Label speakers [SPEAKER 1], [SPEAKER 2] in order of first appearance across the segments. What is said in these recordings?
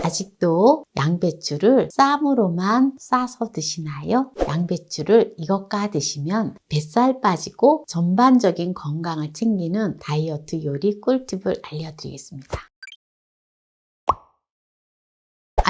[SPEAKER 1] 아직도 양배추를 쌈으로만 싸서 드시나요? 양배추를 이것과 드시면 뱃살 빠지고 전반적인 건강을 챙기는 다이어트 요리 꿀팁을 알려드리겠습니다.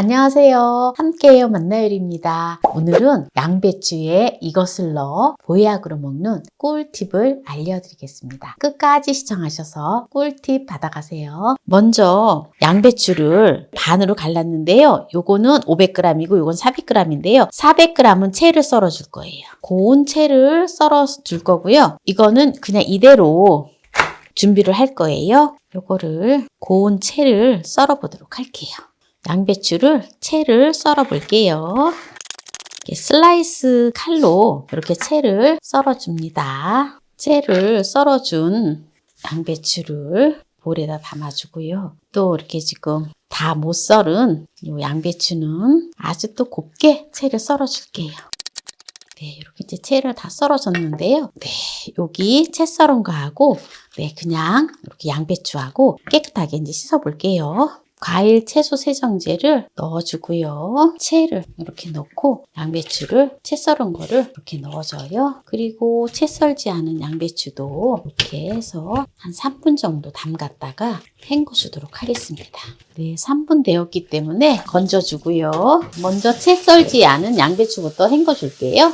[SPEAKER 1] 안녕하세요. 함께해요 만나요리입니다. 오늘은 양배추에 이것을 넣어 보약으로 먹는 꿀팁을 알려드리겠습니다. 끝까지 시청하셔서 꿀팁 받아가세요. 먼저 양배추를 반으로 갈랐는데요. 요거는 500g이고 요건 400g인데요. 400g은 채를 썰어 줄 거예요. 고운 채를 썰어 줄 거고요. 이거는 그냥 이대로 준비를 할 거예요. 요거를 고운 채를 썰어 보도록 할게요. 양배추를 채를 썰어 볼게요. 이렇게 슬라이스 칼로 이렇게 채를 썰어 줍니다. 채를 썰어 준 양배추를 볼에다 담아 주고요. 또 이렇게 지금 다 못 썰은 이 양배추는 아주 또 곱게 채를 썰어 줄게요. 네, 이렇게 이제 채를 다 썰어줬는데요. 네, 여기 채 썰은 거하고, 네, 그냥 이렇게 양배추하고 깨끗하게 이제 씻어 볼게요. 과일 채소 세정제를 넣어주고요. 채를 이렇게 넣고 양배추를 채 썰은 거를 이렇게 넣어줘요. 그리고 채 썰지 않은 양배추도 이렇게 해서 한 3분 정도 담갔다가 헹궈주도록 하겠습니다. 네, 3분 되었기 때문에 건져주고요. 먼저 채 썰지 않은 양배추부터 헹궈줄게요.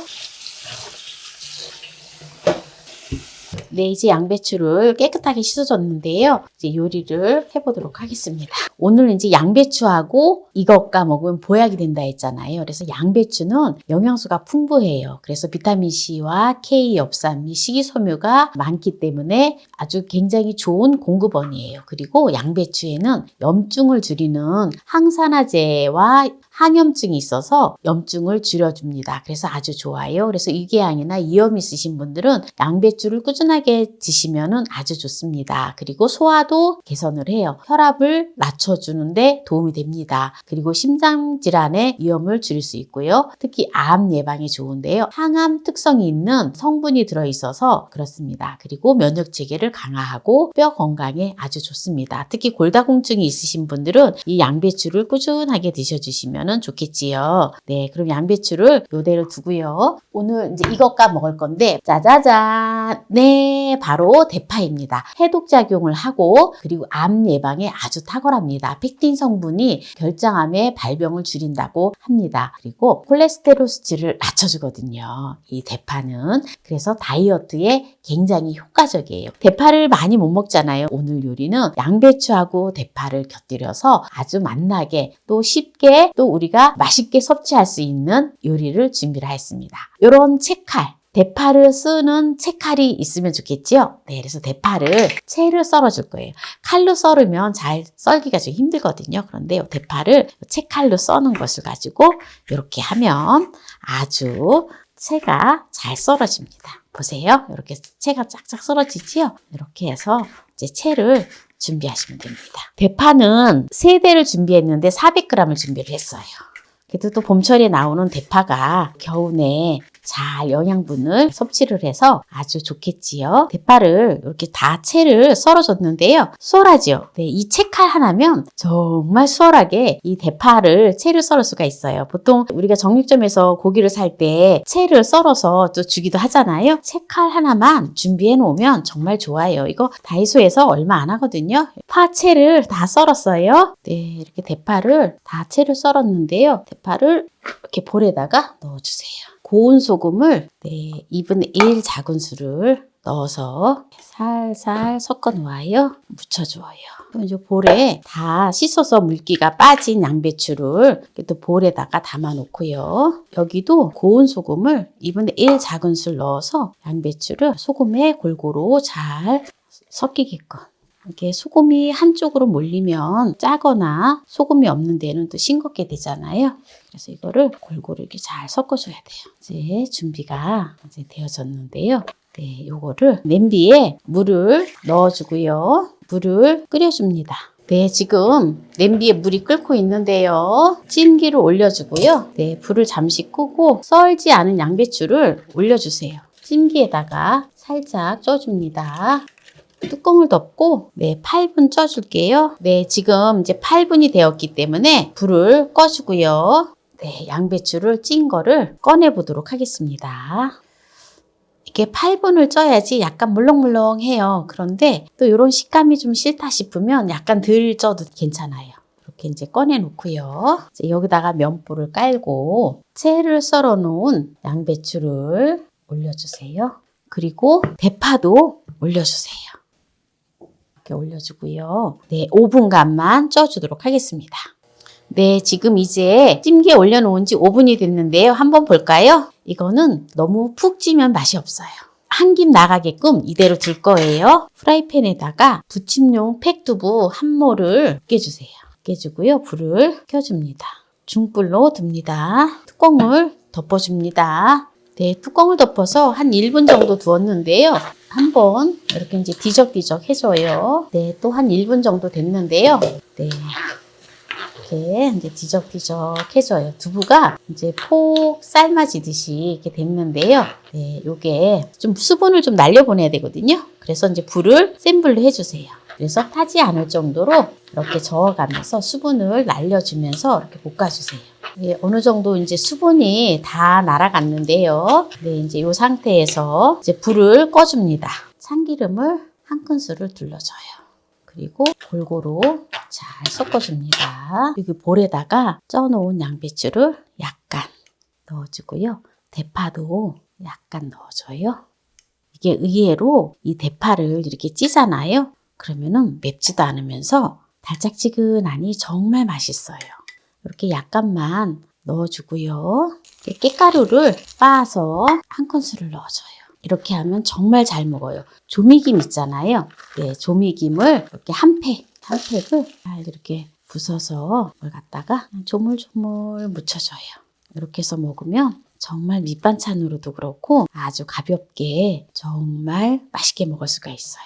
[SPEAKER 1] 네, 이제 양배추를 깨끗하게 씻어줬는데요. 이제 요리를 해보도록 하겠습니다. 오늘 이제 양배추하고 이것과 먹으면 보약이 된다 했잖아요. 그래서 양배추는 영양소가 풍부해요. 그래서 비타민C와 K, 엽산 및 식이섬유가 많기 때문에 아주 굉장히 좋은 공급원이에요. 그리고 양배추에는 염증을 줄이는 항산화제와 항염증이 있어서 염증을 줄여줍니다. 그래서 아주 좋아요. 그래서 위궤양이나 위염 있으신 분들은 양배추를 꾸준하게 드시면 아주 좋습니다. 그리고 소화도 개선을 해요. 혈압을 낮춰주는데 도움이 됩니다. 그리고 심장질환의 위험을 줄일 수 있고요. 특히 암 예방에 좋은데요. 항암 특성이 있는 성분이 들어있어서 그렇습니다. 그리고 면역체계를 강화하고 뼈 건강에 아주 좋습니다. 특히 골다공증이 있으신 분들은 이 양배추를 꾸준하게 드셔주시면 좋겠지요. 네, 그럼 양배추를 요대로 두고요. 오늘 이제 이것과 먹을 건데 짜자잔! 네, 바로 대파입니다. 해독작용을 하고 그리고 암 예방에 아주 탁월합니다. 펙틴 성분이 결장암의 발병을 줄인다고 합니다. 그리고 콜레스테롤 수치를 낮춰주거든요. 이 대파는. 그래서 다이어트에 굉장히 효과적이에요. 대파를 많이 못 먹잖아요. 오늘 요리는 양배추하고 대파를 곁들여서 아주 맛나게 또 쉽게 또 우리가 맛있게 섭취할 수 있는 요리를 준비를 했습니다. 이런 채칼, 대파를 쓰는 채칼이 있으면 좋겠죠? 네, 그래서 대파를 채를 썰어줄 거예요. 칼로 썰으면 잘 썰기가 좀 힘들거든요. 그런데 대파를 채칼로 써는 것을 가지고 이렇게 하면 아주 채가 잘 썰어집니다. 보세요. 이렇게 채가 쫙쫙 썰어지지요? 이렇게 해서 이제 채를 준비하시면 됩니다. 대파는 3대를 준비했는데 400g을 준비를 했어요. 그래도 또 봄철에 나오는 대파가 겨우내 잘 영양분을 섭취를 해서 아주 좋겠지요. 대파를 이렇게 다 채를 썰어줬는데요. 수월하죠. 네, 이 채칼 하나면 정말 수월하게 이 대파를 채를 썰을 수가 있어요. 보통 우리가 정육점에서 고기를 살 때 채를 썰어서 또 주기도 하잖아요. 채칼 하나만 준비해 놓으면 정말 좋아요. 이거 다이소에서 얼마 안 하거든요. 파채를 다 썰었어요. 네, 이렇게 대파를 다 채를 썰었는데요. 대파를 이렇게 볼에다가 넣어주세요. 고운 소금을 2분의 1 작은술을 넣어서 살살 섞어 놓아요. 묻혀줘요. 그럼 이제 볼에 다 씻어서 물기가 빠진 양배추를 또 볼에다가 담아 놓고요. 여기도 고운 소금을 2분의 1 작은술 넣어서 양배추를 소금에 골고루 잘 섞이게끔. 이렇게 소금이 한쪽으로 몰리면 짜거나 소금이 없는 데는 또 싱겁게 되잖아요. 그래서 이거를 골고루 이렇게 잘 섞어줘야 돼요. 이제 준비가 이제 되어졌는데요. 네, 요거를 냄비에 물을 넣어주고요. 물을 끓여줍니다. 네, 지금 냄비에 물이 끓고 있는데요. 찜기를 올려주고요. 네, 불을 잠시 끄고 썰지 않은 양배추를 올려주세요. 찜기에다가 살짝 쪄줍니다. 뚜껑을 덮고 8분 쪄줄게요. 지금 이제 8분이 되었기 때문에 불을 꺼주고요. 양배추를 찐 거를 꺼내 보도록 하겠습니다. 이렇게 8분을 쪄야지 약간 물렁물렁해요. 그런데 또 이런 식감이 좀 싫다 싶으면 약간 덜 쪄도 괜찮아요. 이렇게 이제 꺼내 놓고요. 이제 여기다가 면보를 깔고 채를 썰어 놓은 양배추를 올려주세요. 그리고 대파도 올려주세요. 이렇게 올려주고요. 5분간만 쪄주도록 하겠습니다. 지금 이제 찜기에 올려놓은 지 5분이 됐는데요. 한번 볼까요? 이거는 너무 푹 찌면 맛이 없어요. 한 김 나가게끔 이대로 둘 거예요. 프라이팬에다가 부침용 팩두부 한 모를 깨주세요. 깨주고요. 불을 켜줍니다. 중불로 둡니다. 뚜껑을 덮어줍니다. 뚜껑을 덮어서 한 1분 정도 두었는데요. 한번 이렇게 이제 뒤적뒤적 해줘요. 또 한 1분 정도 됐는데요. 이렇게 이제 뒤적뒤적 해줘요. 두부가 이제 폭 삶아지듯이 이렇게 됐는데요. 요게 좀 수분을 좀 날려보내야 되거든요. 그래서 이제 불을 센 불로 해주세요. 그래서 타지 않을 정도로 이렇게 저어가면서 수분을 날려주면서 이렇게 볶아주세요. 어느 정도 이제 수분이 다 날아갔는데요. 이제 이 상태에서 이제 불을 꺼줍니다. 참기름을 한 큰술을 둘러줘요. 그리고 골고루 잘 섞어줍니다. 여기 볼에다가 쪄놓은 양배추를 약간 넣어주고요. 대파도 약간 넣어줘요. 이게 의외로 이 대파를 이렇게 찌잖아요. 그러면은 맵지도 않으면서 달짝지근하니 정말 맛있어요. 이렇게 약간만 넣어주고요. 깻가루를 빻아서 한 큰술을 넣어줘요. 이렇게 하면 정말 잘 먹어요. 조미김 있잖아요. 조미김을 이렇게 한 팩을 잘 이렇게 부숴서 이걸 갖다가 조물조물 묻혀줘요. 이렇게 해서 먹으면 정말 밑반찬으로도 그렇고 아주 가볍게 정말 맛있게 먹을 수가 있어요.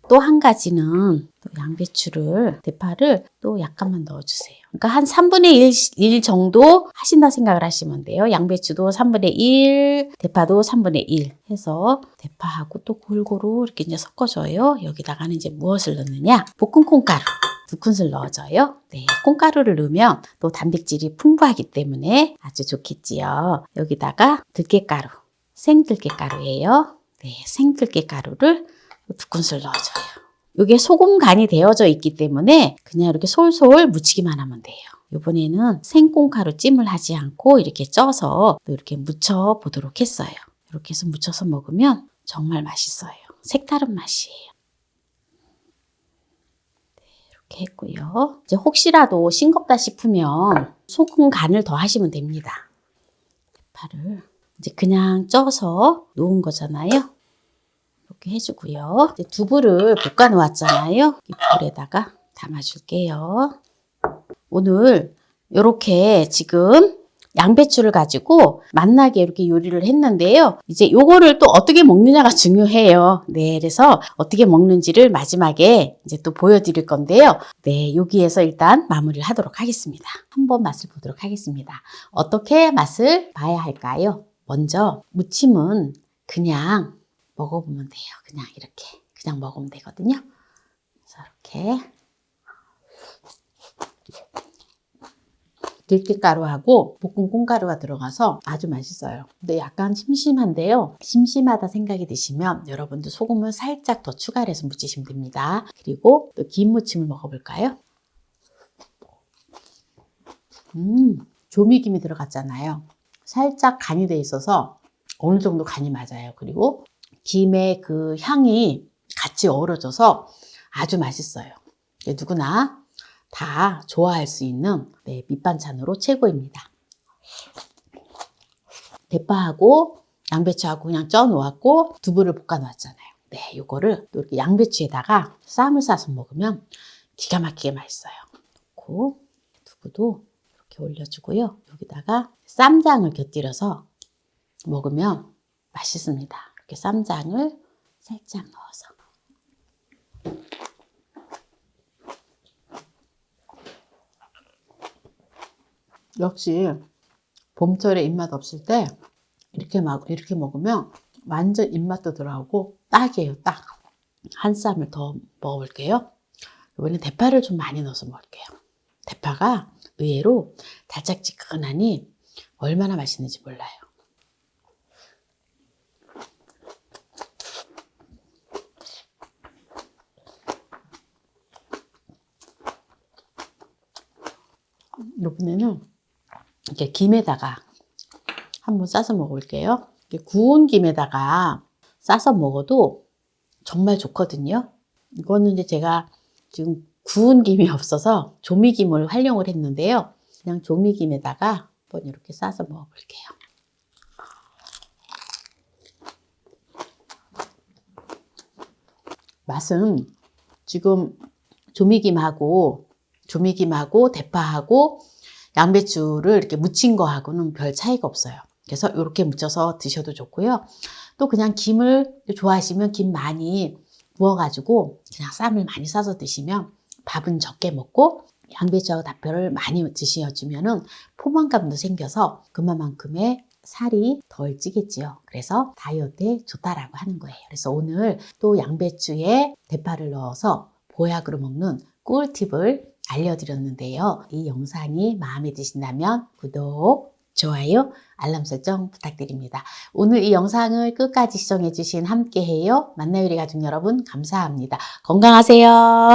[SPEAKER 1] 또 한 가지는 또 양배추를, 대파를 또 약간만 넣어주세요. 그러니까 한 3분의 1 정도 하신다 생각을 하시면 돼요. 양배추도 3분의 1, 대파도 3분의 1 해서 대파하고 또 골고루 이렇게 이제 섞어줘요. 여기다가는 이제 무엇을 넣느냐? 볶은 콩가루 2큰술 넣어줘요. 콩가루를 넣으면 또 단백질이 풍부하기 때문에 아주 좋겠지요. 여기다가 들깨가루, 생들깨가루예요. 생들깨가루를 2큰술 넣어줘요. 이게 소금 간이 되어져 있기 때문에 그냥 이렇게 솔솔 묻히기만 하면 돼요. 이번에는 생콩가루 찜을 하지 않고 이렇게 쪄서 또 이렇게 묻혀 보도록 했어요. 이렇게 해서 묻혀서 먹으면 정말 맛있어요. 색다른 맛이에요. 이렇게 했고요. 이제 혹시라도 싱겁다 싶으면 소금 간을 더 하시면 됩니다. 대파를 이제 그냥 쪄서 놓은 거잖아요. 이렇게 해주고요. 이제 두부를 볶아 놓았잖아요. 이 볼에다가 담아줄게요. 오늘 이렇게 지금 양배추를 가지고 맛나게 이렇게 요리를 했는데요. 이제 요거를 또 어떻게 먹느냐가 중요해요. 그래서 어떻게 먹는지를 마지막에 이제 또 보여드릴 건데요. 여기에서 일단 마무리를 하도록 하겠습니다. 한번 맛을 보도록 하겠습니다. 어떻게 맛을 봐야 할까요? 먼저 무침은 그냥 먹어보면 돼요. 그냥 이렇게 그냥 먹으면 되거든요. 그래서 이렇게 들깨가루하고 볶은 콩가루가 들어가서 아주 맛있어요. 근데 약간 심심한데요. 심심하다 생각이 드시면 여러분도 소금을 살짝 더 추가를 해서 무치시면 됩니다. 그리고 또 긴 무침을 먹어볼까요? 조미김이 들어갔잖아요. 살짝 간이 돼 있어서 어느 정도 간이 맞아요. 그리고 김의 그 향이 같이 어우러져서 아주 맛있어요. 누구나 다 좋아할 수 있는 밑반찬으로 최고입니다. 대파하고 양배추하고 그냥 쪄 놓았고 두부를 볶아 놨잖아요. 요거를 또 이렇게 양배추에다가 쌈을 싸서 먹으면 기가 막히게 맛있어요. 그리고 두부도 이렇게 올려주고요. 여기다가 쌈장을 곁들여서 먹으면 맛있습니다. 이렇게 쌈장을 살짝 넣어서. 역시 봄철에 입맛 없을 때 이렇게 먹으면 완전 입맛도 들어가고 딱이에요, 딱. 한 쌈을 더 먹어볼게요. 이번엔 대파를 좀 많이 넣어서 먹을게요. 대파가 의외로 달짝지근하니 얼마나 맛있는지 몰라요. 이번에는 이렇게 김에다가 한번 싸서 먹어볼게요. 이렇게 구운 김에다가 싸서 먹어도 정말 좋거든요. 이거는 이제 제가 지금 구운 김이 없어서 조미김을 활용을 했는데요. 그냥 조미김에다가 한번 이렇게 싸서 먹어볼게요. 맛은 지금 조미김하고 대파하고 양배추를 이렇게 무친 거하고는 별 차이가 없어요. 그래서 이렇게 무쳐서 드셔도 좋고요. 또 그냥 김을 좋아하시면 김 많이 부어가지고 그냥 쌈을 많이 싸서 드시면 밥은 적게 먹고 양배추하고 대파를 많이 드셔주면은 포만감도 생겨서 그만큼의 살이 덜 찌겠지요. 그래서 다이어트에 좋다라고 하는 거예요. 그래서 오늘 또 양배추에 대파를 넣어서 보약으로 먹는 꿀팁을 알려드렸는데요. 이 영상이 마음에 드신다면 구독, 좋아요, 알람 설정 부탁드립니다. 오늘 이 영상을 끝까지 시청해주신 함께해요. 만나요리 가족 여러분 감사합니다. 건강하세요.